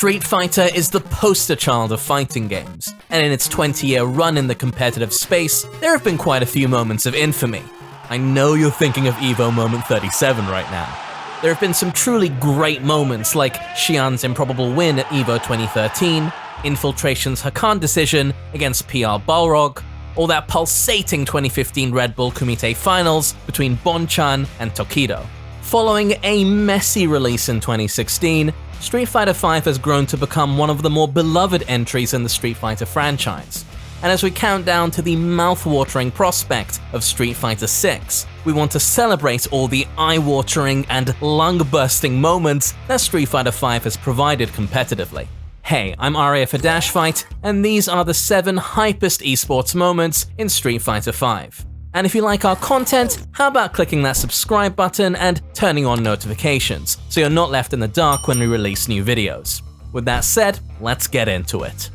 Street Fighter is the poster child of fighting games, and in its 20-year run in the competitive space, there have been quite a few moments of infamy. I know you're thinking of Evo Moment 37 right now. There have been some truly great moments like Xi'an's improbable win at Evo 2013, Infiltration's Hakan decision against PR Balrog, or that pulsating 2015 Red Bull Kumite finals between Bonchan and Tokido. Following a messy release in 2016, Street Fighter V has grown to become one of the more beloved entries in the Street Fighter franchise. And as we count down to the mouth-watering prospect of Street Fighter VI, we want to celebrate all the eye-watering and lung-bursting moments that Street Fighter V has provided competitively. Hey, I'm Arya for Dashfight, and these are the 7 Hypest Esports moments in Street Fighter V. And if you like our content, how about clicking that subscribe button and turning on notifications, so you're not left in the dark when we release new videos. With that said, let's get into it.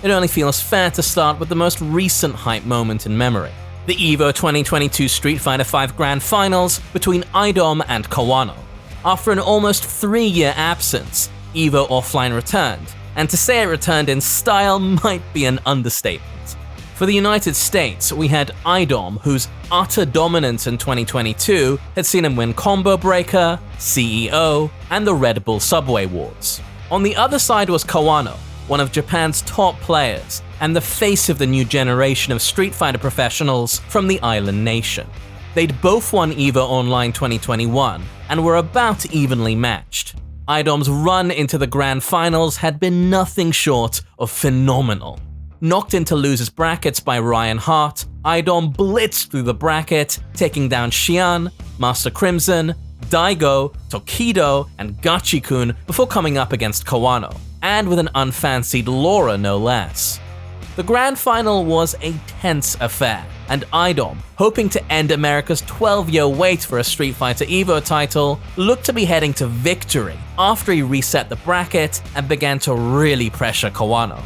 It only feels fair to start with the most recent hype moment in memory: the EVO 2022 Street Fighter V Grand Finals between IDOM and Kawano. After an almost 3-year absence, EVO Offline returned, and to say it returned in style might be an understatement. For the United States, we had IDOM, whose utter dominance in 2022 had seen him win Combo Breaker, CEO, and the Red Bull Subway Wars. On the other side was Kawano, one of Japan's top players, and the face of the new generation of Street Fighter professionals from the island nation. They'd both won EVO Online 2021, and were about evenly matched. IDOM's run into the Grand Finals had been nothing short of phenomenal. Knocked into losers brackets by Ryan Hart, IDOM blitzed through the bracket, taking down Xi'an, Master Crimson, Daigo, Tokido, and Gachi-kun before coming up against Kawano, and with an unfancied Laura no less. The Grand Final was a tense affair, and IDOM, hoping to end America's 12-year wait for a Street Fighter EVO title, looked to be heading to victory after he reset the bracket and began to really pressure Kawano.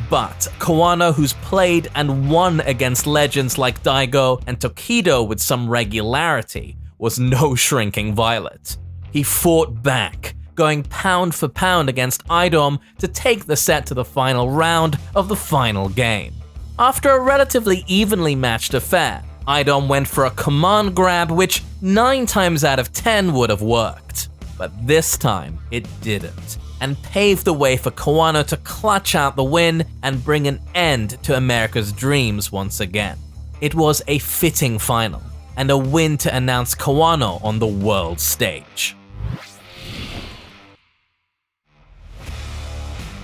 But Kawano, who's played and won against legends like Daigo and Tokido with some regularity, was no shrinking violet. He fought back, going pound for pound against IDOM to take the set to the final round of the final game. After a relatively evenly matched affair, IDOM went for a command grab which 9 times out of 10 would have worked. But this time, it didn't, and paved the way for Kawano to clutch out the win and bring an end to America's dreams once again. It was a fitting final, and a win to announce Kawano on the world stage.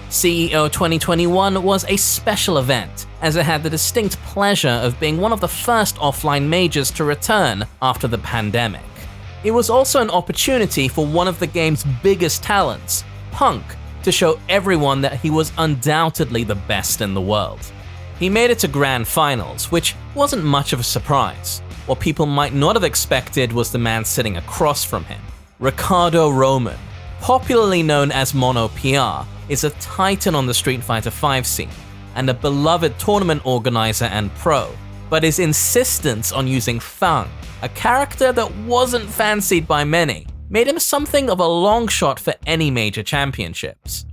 CEO 2021 was a special event, as it had the distinct pleasure of being one of the first offline majors to return after the pandemic. It was also an opportunity for one of the game's biggest talents, Punk, to show everyone that he was undoubtedly the best in the world. He made it to Grand Finals, which wasn't much of a surprise. What people might not have expected was the man sitting across from him. Ricardo Roman, popularly known as Mono PR, is a titan on the Street Fighter V scene, and a beloved tournament organizer and pro, but his insistence on using F.A.N.G, a character that wasn't fancied by many, made him something of a long shot for any major championships.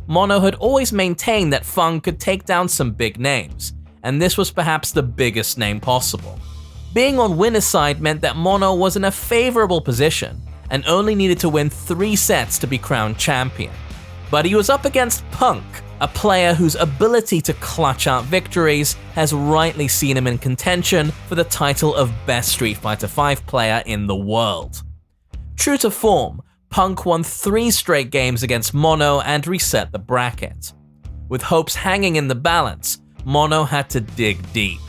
Mono had always maintained that F.A.N.G could take down some big names, and this was perhaps the biggest name possible. Being on winner's side meant that Mono was in a favorable position, and only needed to win 3 sets to be crowned champion. But he was up against Punk, a player whose ability to clutch out victories has rightly seen him in contention for the title of Best Street Fighter V player in the world. True to form, Punk won 3 straight games against Mono and reset the bracket. With hopes hanging in the balance, Mono had to dig deep.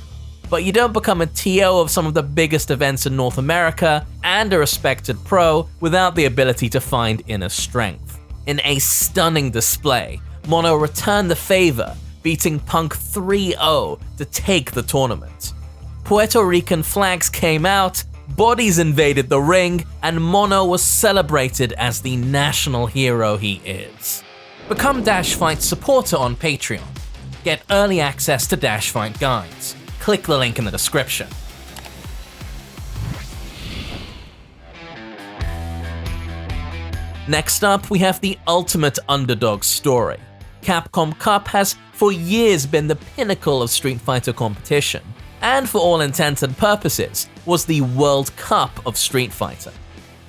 But you don't become a TO of some of the biggest events in North America and a respected pro without the ability to find inner strength. In a stunning display, Mono returned the favor, beating Punk 3-0 to take the tournament. Puerto Rican flags came out, bodies invaded the ring, and Mono was celebrated as the national hero he is. Become Dashfight's supporter on Patreon. Get early access to Dashfight guides. Click the link in the description. Next up, we have the ultimate underdog story. Capcom Cup has for years been the pinnacle of Street Fighter competition, and for all intents and purposes, was the World Cup of Street Fighter.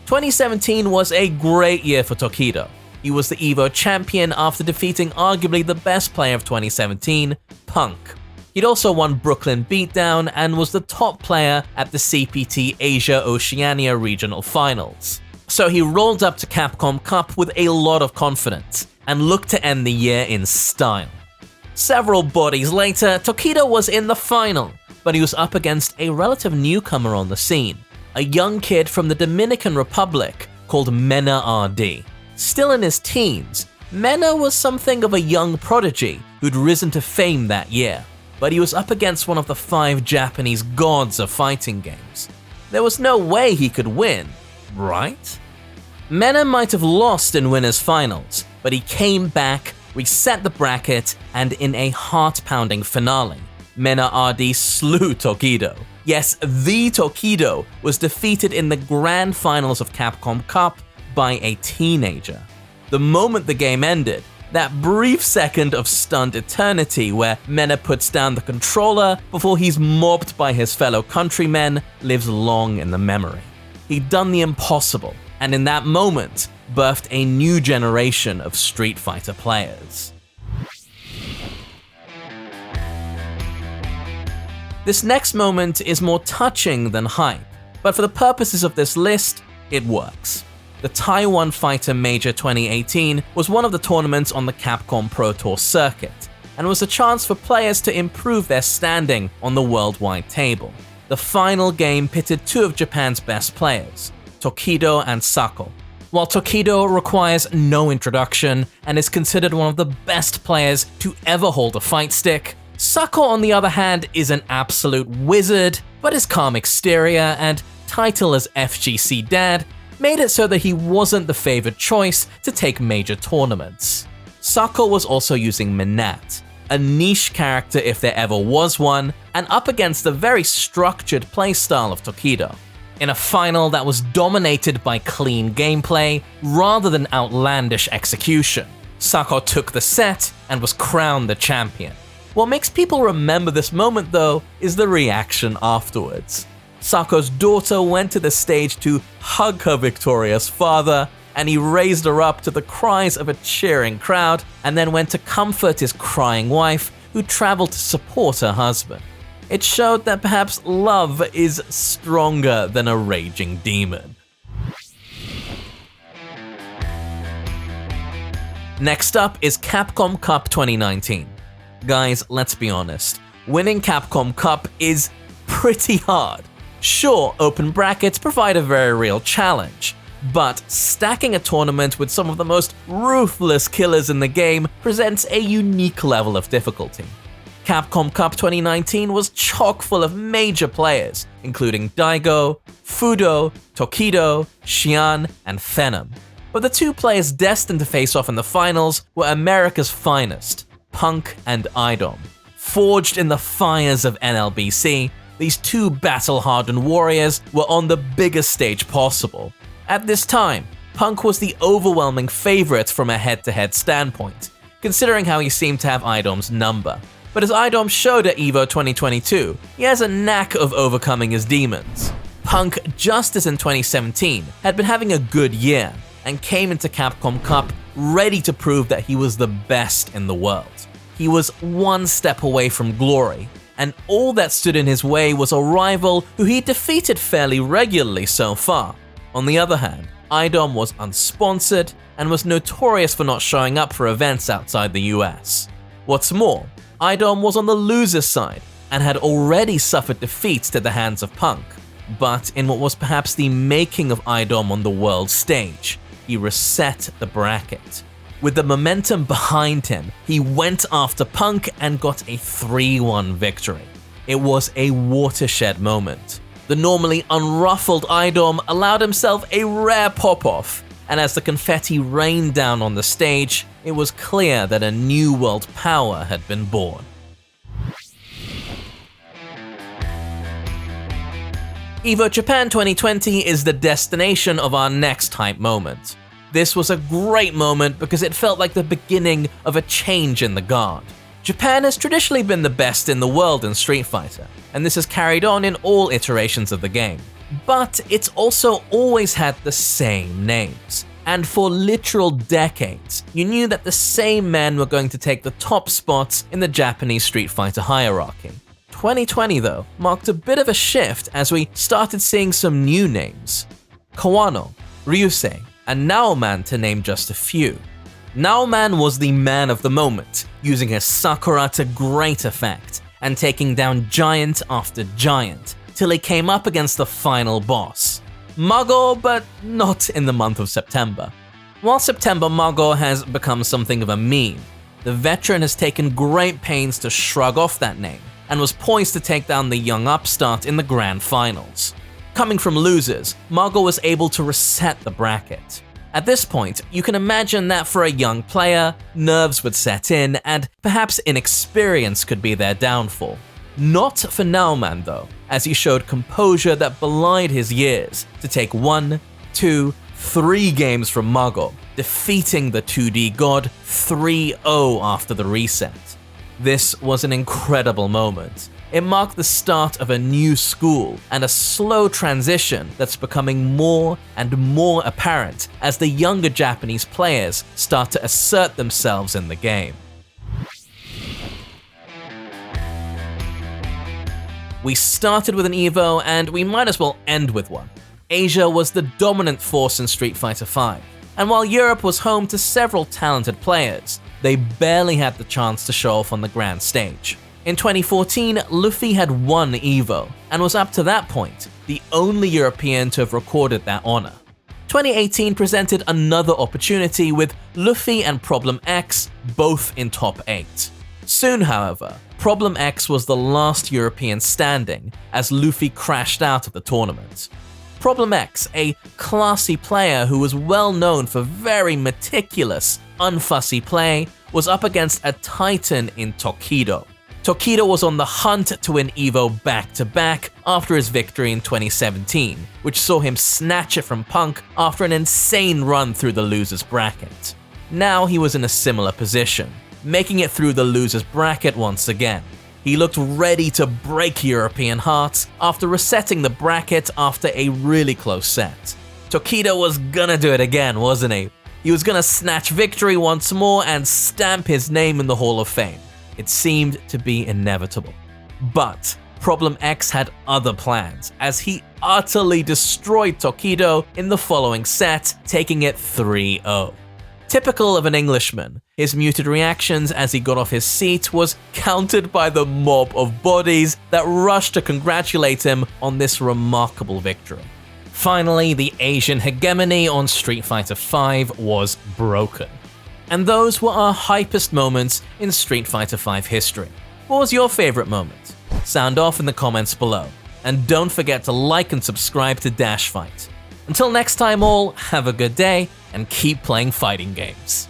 2017 was a great year for Tokido. He was the EVO champion after defeating arguably the best player of 2017, Punk. He'd also won Brooklyn Beatdown and was the top player at the CPT Asia-Oceania Regional Finals. So he rolled up to Capcom Cup with a lot of confidence and looked to end the year in style. Several bodies later, Tokido was in the final, but he was up against a relative newcomer on the scene, a young kid from the Dominican Republic called Mena RD. Still in his teens, Mena was something of a young prodigy who'd risen to fame that year, but he was up against one of the 5 Japanese gods of fighting games. There was no way he could win, right? Mena might have lost in winners finals, but he came back, reset the bracket, and in a heart-pounding finale, Mena RD slew Tokido. Yes, the Tokido was defeated in the grand finals of Capcom Cup by a teenager. The moment the game ended, that brief second of stunned eternity where Mena puts down the controller before he's mobbed by his fellow countrymen lives long in the memory. He'd done the impossible, and in that moment, birthed a new generation of Street Fighter players. This next moment is more touching than hype, but for the purposes of this list, it works. The Taiwan Fighter Major 2018 was one of the tournaments on the Capcom Pro Tour circuit, and was a chance for players to improve their standing on the worldwide table. The final game pitted 2 of Japan's best players, Tokido and Sako. While Tokido requires no introduction and is considered one of the best players to ever hold a fight stick, Sako, on the other hand, is an absolute wizard, but his calm exterior and title as FGC Dad made it so that he wasn't the favored choice to take major tournaments. Sako was also using Minat, a niche character if there ever was one, and up against the very structured playstyle of Tokido. In a final that was dominated by clean gameplay rather than outlandish execution, Sako took the set and was crowned the champion. What makes people remember this moment, though, is the reaction afterwards. Sako's daughter went to the stage to hug her victorious father, and he raised her up to the cries of a cheering crowd, and then went to comfort his crying wife, who traveled to support her husband. It showed that perhaps love is stronger than a raging demon. Next up is Capcom Cup 2019. Guys, let's be honest, winning Capcom Cup is pretty hard. Sure, open brackets provide a very real challenge, but stacking a tournament with some of the most ruthless killers in the game presents a unique level of difficulty. Capcom Cup 2019 was chock full of major players, including Daigo, Fudo, Tokido, Xian, and Phenom. But the 2 players destined to face off in the finals were America's finest, Punk and IDOM. Forged in the fires of NLBC, these 2 battle-hardened warriors were on the biggest stage possible. At this time, Punk was the overwhelming favorite from a head-to-head standpoint, considering how he seemed to have IDOM's number. But as IDOM showed at EVO 2022, he has a knack of overcoming his demons. Punk, just as in 2017, had been having a good year, and came into Capcom Cup ready to prove that he was the best in the world. He was one step away from glory, and all that stood in his way was a rival who he defeated fairly regularly so far. On the other hand, IDOM was unsponsored and was notorious for not showing up for events outside the US. What's more, IDOM was on the loser's side and had already suffered defeats to the hands of Punk, but in what was perhaps the making of IDOM on the world stage, he reset the bracket. With the momentum behind him, he went after Punk and got a 3-1 victory. It was a watershed moment. The normally unruffled IDOM allowed himself a rare pop-off, and as the confetti rained down on the stage, it was clear that a new world power had been born. EVO Japan 2020 is the destination of our next hype moment. This was a great moment because it felt like the beginning of a change in the guard. Japan has traditionally been the best in the world in Street Fighter, and this has carried on in all iterations of the game. But it's also always had the same names. And for literal decades, you knew that the same men were going to take the top spots in the Japanese Street Fighter hierarchy. 2020, though, marked a bit of a shift as we started seeing some new names. Kawano, Ryusei, and Naoman to name just a few. Naoman was the man of the moment, using his Sakura to great effect, and taking down giant after giant, till he came up against the final boss. Mago, but not in the month of September. While September Mago has become something of a meme, the veteran has taken great pains to shrug off that name, and was poised to take down the young upstart in the grand finals. Coming from losers, Mago was able to reset the bracket. At this point, you can imagine that for a young player, nerves would set in, and perhaps inexperience could be their downfall. Not for Naoman though, as he showed composure that belied his years to take 1, 2, 3 games from Mago, defeating the 2D god 3-0 after the reset. This was an incredible moment. It marked the start of a new school and a slow transition that's becoming more and more apparent as the younger Japanese players start to assert themselves in the game. We started with an Evo, and we might as well end with one. Asia was the dominant force in Street Fighter V, and while Europe was home to several talented players, they barely had the chance to show off on the grand stage. In 2014, Luffy had won Evo, and was up to that point the only European to have recorded that honor. 2018 presented another opportunity with Luffy and Problem X both in top 8. Soon, however, Problem X was the last European standing as Luffy crashed out of the tournament. Problem X, a classy player who was well known for very meticulous, unfussy play, was up against a titan in Tokido. Tokido was on the hunt to win Evo back-to-back after his victory in 2017, which saw him snatch it from Punk after an insane run through the losers bracket. Now he was in a similar position, making it through the losers bracket once again. He looked ready to break European hearts after resetting the bracket after a really close set. Tokido was gonna do it again, wasn't he? He was gonna snatch victory once more and stamp his name in the Hall of Fame. It seemed to be inevitable. But Problem X had other plans, as he utterly destroyed Tokido in the following set, taking it 3-0. Typical of an Englishman, his muted reactions as he got off his seat was countered by the mob of bodies that rushed to congratulate him on this remarkable victory. Finally, the Asian hegemony on Street Fighter V was broken. And those were our hypest moments in Street Fighter V history. What was your favorite moment? Sound off in the comments below. And don't forget to like and subscribe to Dashfight. Until next time all, have a good day and keep playing fighting games.